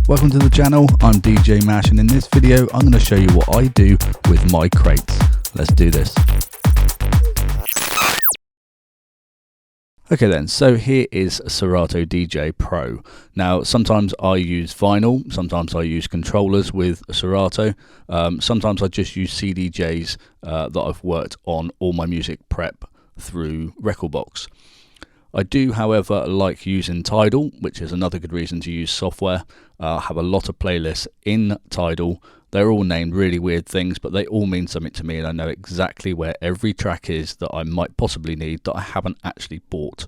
Welcome to the channel, I'm DJ Mash, and in this video I'm going to show you what I do with my crates. Let's do this. Okay then, so here is Serato DJ Pro. Now sometimes I use vinyl, sometimes I use controllers with Serato, sometimes I just use CDJs that I've worked on all my music prep through Recordbox. I do, however, like using Tidal, which is another good reason to use software. I have a lot of playlists in Tidal. They're all named really weird things, but they all mean something to me, and I know exactly where every track is that I might possibly need that I haven't actually bought.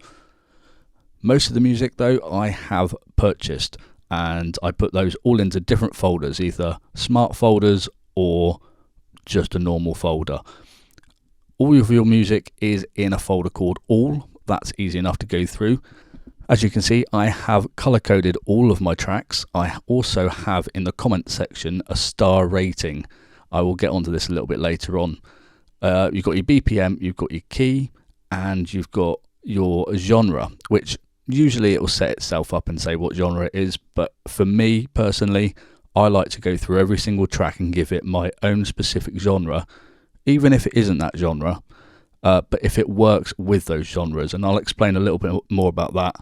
Most of the music, though, I have purchased, and I put those all into different folders, either smart folders or just a normal folder. All of your music is in a folder called All. That's easy enough to go through. As you can see, I have color-coded all of my tracks. I also have in the comment section a star rating. I will get onto this a little bit later on. You've got your BPM, you've got your key, and you've got your genre, which usually it will set itself up and say what genre it is. But for me personally, I like to go through every single track and give it my own specific genre, even if it isn't that genre. But if it works with those genres, and I'll explain a little bit more about that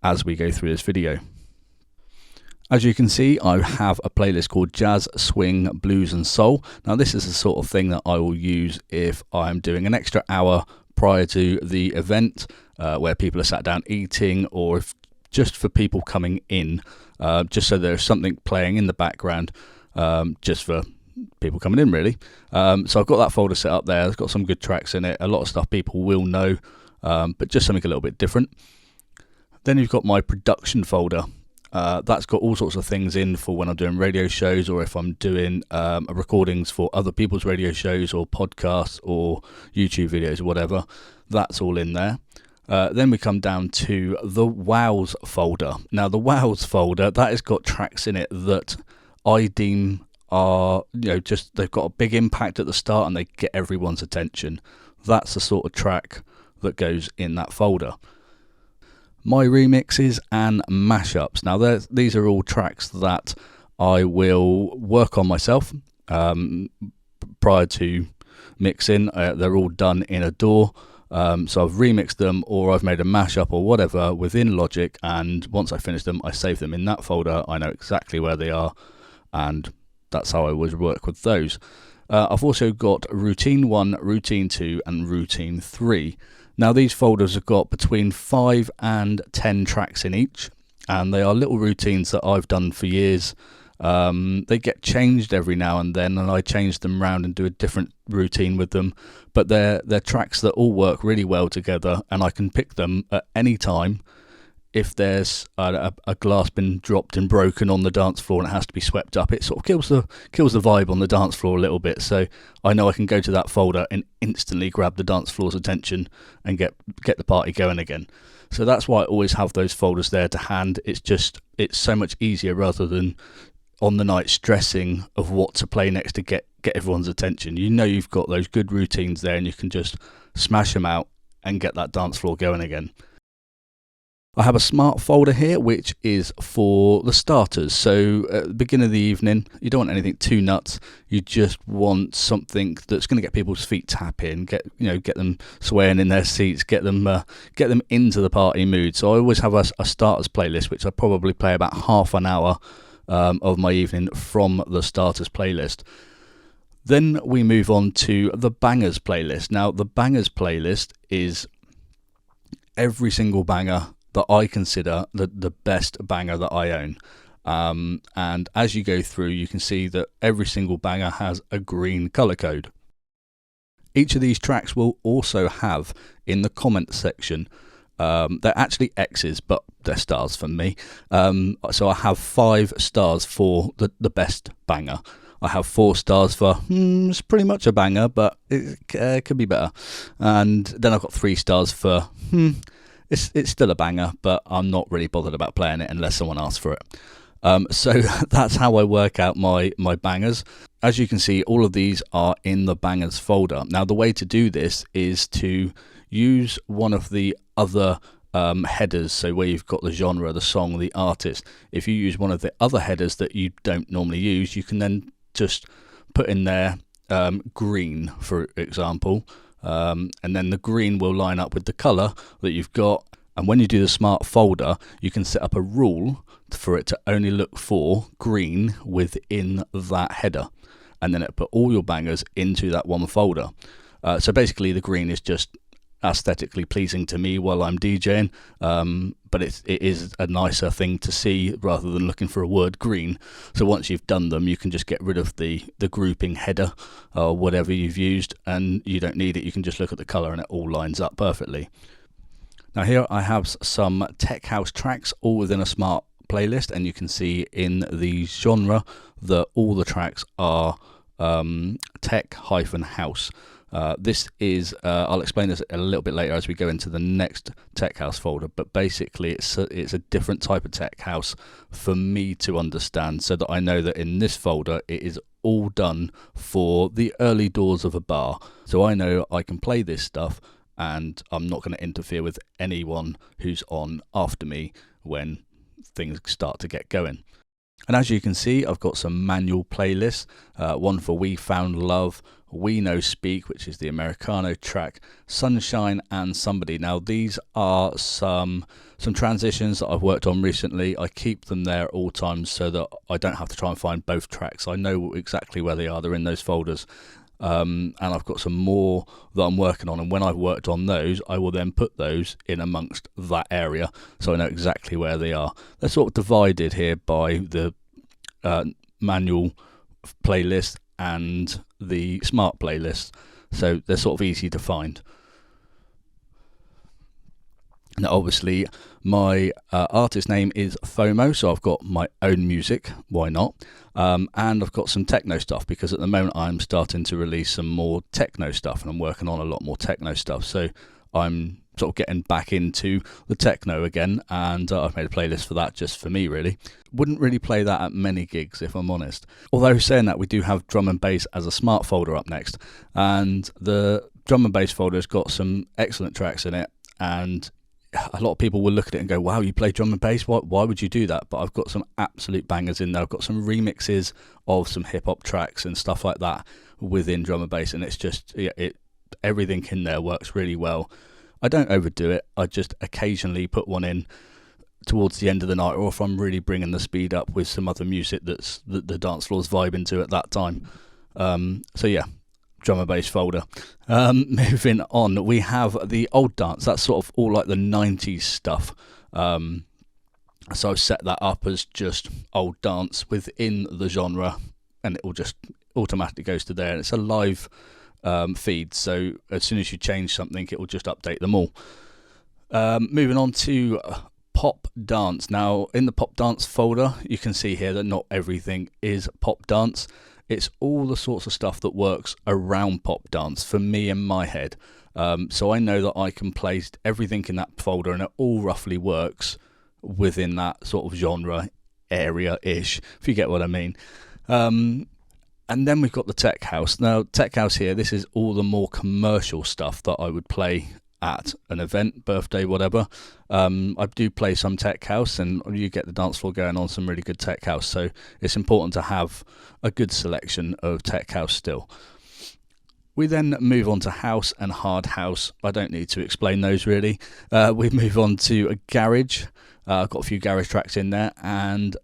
as we go through this video. As you can see, I have a playlist called Jazz, Swing, Blues and Soul. Now this is the sort of thing that I will use if I'm doing an extra hour prior to the event, where people are sat down eating, or if just for people coming in, just so there's something playing in the background, just for people coming in really. So I've got that folder set up there. It's got some good tracks in it, a lot of stuff people will know, but just something a little bit different. Then you've got my production folder. That's got all sorts of things in for when I'm doing radio shows, or if I'm doing recordings for other people's radio shows or podcasts or YouTube videos or whatever. That's all in there. Then we come down to the Wows folder. Now the Wows folder, that has got tracks in it that I deem are, just they've got a big impact at the start and they get everyone's attention. That's the sort of track that goes in that folder. My remixes and mashups. Now these are all tracks that I will work on myself prior to mixing. They're all done in a DAW. So I've remixed them, or I've made a mashup or whatever within Logic, and once I finish them I save them in that folder. I know exactly where they are, and that's how I always work with those. I've also got Routine 1, Routine 2 and Routine 3. Now these folders have got between 5 and 10 tracks in each, and they are little routines that I've done for years. They get changed every now and then, and I change them around and do a different routine with them, but they're tracks that all work really well together, and I can pick them at any time. If there's a glass been dropped and broken on the dance floor and it has to be swept up, it sort of kills the vibe on the dance floor a little bit. So I know I can go to that folder and instantly grab the dance floor's attention and get the party going again. So that's why I always have those folders there to hand. It's so much easier rather than on the night stressing of what to play next to get everyone's attention. You've got those good routines there, and you can just smash them out and get that dance floor going again. I have a smart folder here, which is for the starters. So at the beginning of the evening, you don't want anything too nuts. You just want something that's going to get people's feet tapping, get them swaying in their seats, get them into the party mood. So I always have a starters playlist, which I probably play about half an hour of my evening from the starters playlist. Then we move on to the bangers playlist. Now the bangers playlist is every single banger that I consider the best banger that I own. And as you go through, you can see that every single banger has a green color code. Each of these tracks will also have in the comment section, they're actually X's, but they're stars for me. So I have 5 stars for the best banger. I have 4 stars for it's pretty much a banger, but it could be better. And then I've got 3 stars for it's still a banger, but I'm not really bothered about playing it unless someone asks for it. So that's how I work out my bangers. As you can see, all of these are in the bangers folder. Now the way to do this is to use one of the other headers, so where you've got the genre, the song, the artist. If you use one of the other headers that you don't normally use, you can then just put in there green, for example, and then the green will line up with the color that you've got. And when you do the smart folder, you can set up a rule for it to only look for green within that header, and then it put all your bangers into that one folder. So basically the green is just aesthetically pleasing to me while I'm DJing, but it is a nicer thing to see rather than looking for a word green. So once you've done them, you can just get rid of the grouping header or whatever you've used, and you don't need it. You can just look at the color and it all lines up perfectly. Now here I have some tech house tracks all within a smart playlist, and you can see in the genre that all the tracks are tech-house. This is, I'll explain this a little bit later as we go into the next tech house folder, but basically it's a different type of tech house for me to understand, so that I know that in this folder it is all done for the early doors of a bar. So I know I can play this stuff and I'm not going to interfere with anyone who's on after me when things start to get going. And as you can see, I've got some manual playlists, one for We Found Love, We Know Speak, which is the Americano track, Sunshine and Somebody. Now these are some transitions that I've worked on recently. I keep them there at all times so that I don't have to try and find both tracks. I know exactly where they are. They're in those folders. And I've got some more that I'm working on, and when I've worked on those, I will then put those in amongst that area so I know exactly where they are. They're sort of divided here by the manual playlist and the smart playlist, so they're sort of easy to find. Now obviously my artist name is FOMO, so I've got my own music, why not? And I've got some techno stuff because at the moment I'm starting to release some more techno stuff, and I'm working on a lot more techno stuff, so I'm sort of getting back into the techno again, and I've made a playlist for that just for me really. Wouldn't really play that at many gigs if I'm honest. Although saying that, we do have drum and bass as a smart folder up next, and the drum and bass folder has got some excellent tracks in it, and a lot of people will look at it and go, wow, you play drum and bass, why would you do that? But I've got some absolute bangers in there. I've got some remixes of some hip-hop tracks and stuff like that within drum and bass, and it's just everything in there works really well. I don't overdo it. I just occasionally put one in towards the end of the night, or if I'm really bringing the speed up with some other music that's the dance floor's vibing to at that time. So yeah, drum and bass folder. Moving on, we have the old dance. That's sort of all like the 90s stuff. So I've set that up as just old dance within the genre, and it will just automatically goes to there. And it's a live feed, so as soon as you change something, it will just update them all. Moving on to pop dance. Now in the pop dance folder, you can see here that not everything is pop dance. It's all the sorts of stuff that works around pop dance for me in my head. So I know that I can place everything in that folder and it all roughly works within that sort of genre area-ish, if you get what I mean. And then we've got the tech house. Now, tech house here, this is all the more commercial stuff that I would play at an event, birthday, whatever. I do play some tech house, and you get the dance floor going on some really good tech house, so it's important to have a good selection of tech house still. We then move on to house and hard house. I don't need to explain those really. We move on to a garage. I've got a few garage tracks in there, and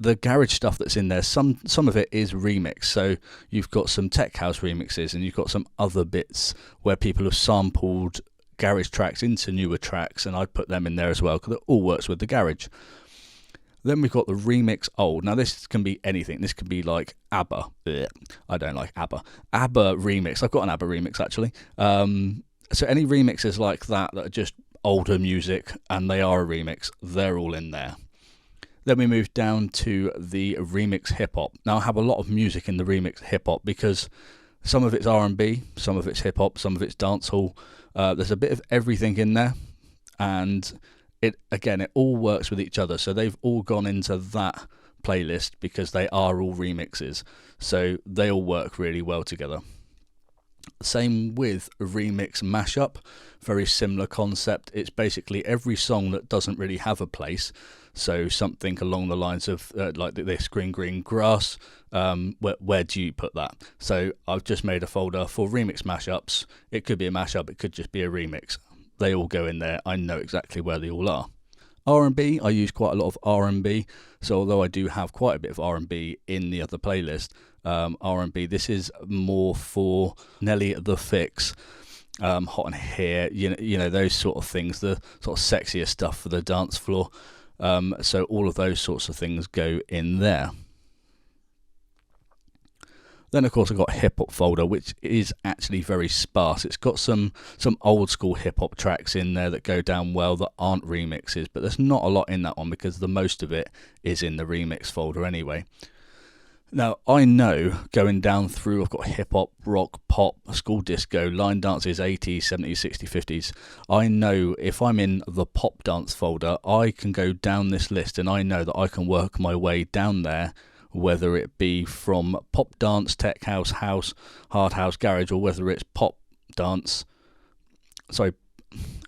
the garage stuff that's in there, some of it is remix. So you've got some tech house remixes, and you've got some other bits where people have sampled garage tracks into newer tracks, and I'd put them in there as well because it all works with the garage. Then we've got the remix old. Now this can be anything. This could be like ABBA. Blech, I don't like ABBA. ABBA remix. I've got an ABBA remix actually. So any remixes like that are just older music and they are a remix, they're all in there. Then we move down to the remix hip hop. Now I have a lot of music in the remix hip hop because some of it's R&B, some of it's hip hop, some of it's dancehall. There's a bit of everything in there, and it all works with each other. So they've all gone into that playlist because they are all remixes, so they all work really well together. Same with a remix mashup, very similar concept. It's basically every song that doesn't really have a place. So something along the lines of like this green grass, where do you put that? So I've just made a folder for remix mashups. It could be a mashup, it could just be a remix. They all go in there. I know exactly where they all are. R&B, I use quite a lot of R&B. So although I do have quite a bit of R&B in the other playlist, R&B, this is more for Nelly the Fix, Hot in Here, you know those sort of things, the sort of sexier stuff for the dance floor. So all of those sorts of things go in there. Then of course I've got a hip hop folder, which is actually very sparse. It's got some old school hip hop tracks in there that go down well that aren't remixes, but there's not a lot in that one because the most of it is in the remix folder anyway. Now I know going down through, I've got hip hop, rock, pop, school disco, line dances, 80s, 70s, 60s, 50s. I know if I'm in the pop dance folder, I can go down this list and I know that I can work my way down there, whether it be from pop dance, tech house, house, hard house, garage, or whether it's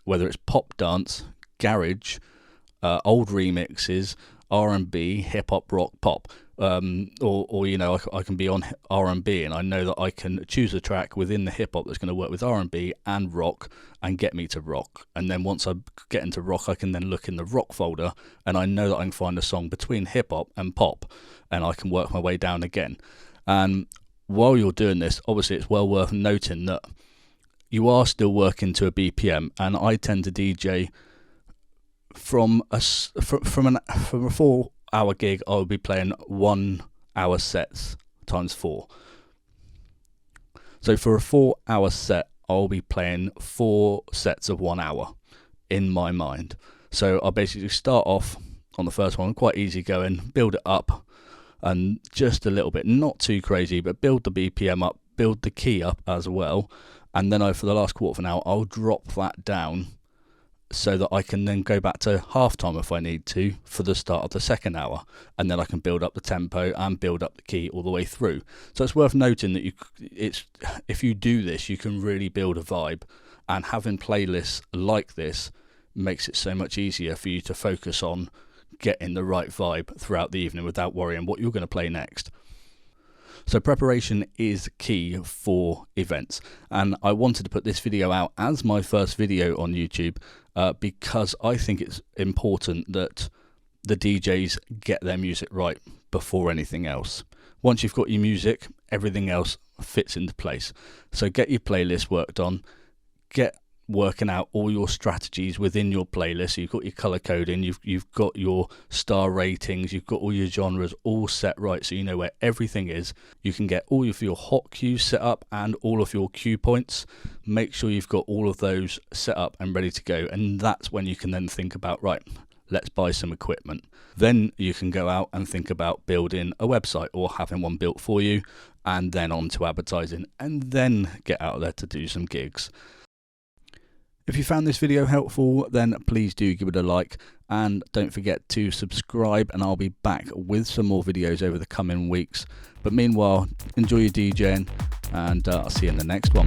whether it's pop dance, garage, old remixes, R&B, hip hop, rock, pop, or you know, I can be on R&B and I know that I can choose a track within the hip hop that's going to work with R&B and rock and get me to rock. And then once I get into rock, I can then look in the rock folder and I know that I can find a song between hip hop and pop and I can work my way down again. And while you're doing this, obviously it's well worth noting that you are still working to a BPM, and I tend to DJ from a 4-hour gig. I will be playing 1 hour sets times 4. So for a 4-hour set, I'll be playing 4 sets of 1 hour in my mind. So I'll basically start off on the first one, quite easy going, build it up, and just a little bit, not too crazy, but build the BPM up, build the key up as well. And then for the last quarter of an hour, I'll drop that down so that I can then go back to halftime if I need to for the start of the second hour, and then I can build up the tempo and build up the key all the way through. So it's worth noting that if you do this, you can really build a vibe, and having playlists like this makes it so much easier for you to focus on getting the right vibe throughout the evening without worrying what you're going to play next. So preparation is key for events, and I wanted to put this video out as my first video on YouTube because I think it's important that the DJs get their music right before anything else. Once you've got your music, everything else fits into place. So get your playlist worked on, get working out all your strategies within your playlist. So you've got your color coding, you've got your star ratings, you've got all your genres all set right, so you know where everything is. You can get all of your hot cues set up and all of your cue points. Make sure you've got all of those set up and ready to go, and that's when you can then think about, right, let's buy some equipment. Then you can go out and think about building a website or having one built for you, and then on to advertising, and then get out there to do some gigs. If you found this video helpful, then please do give it a like, and don't forget to subscribe, and I'll be back with some more videos over the coming weeks. But meanwhile, enjoy your DJing, and I'll see you in the next one.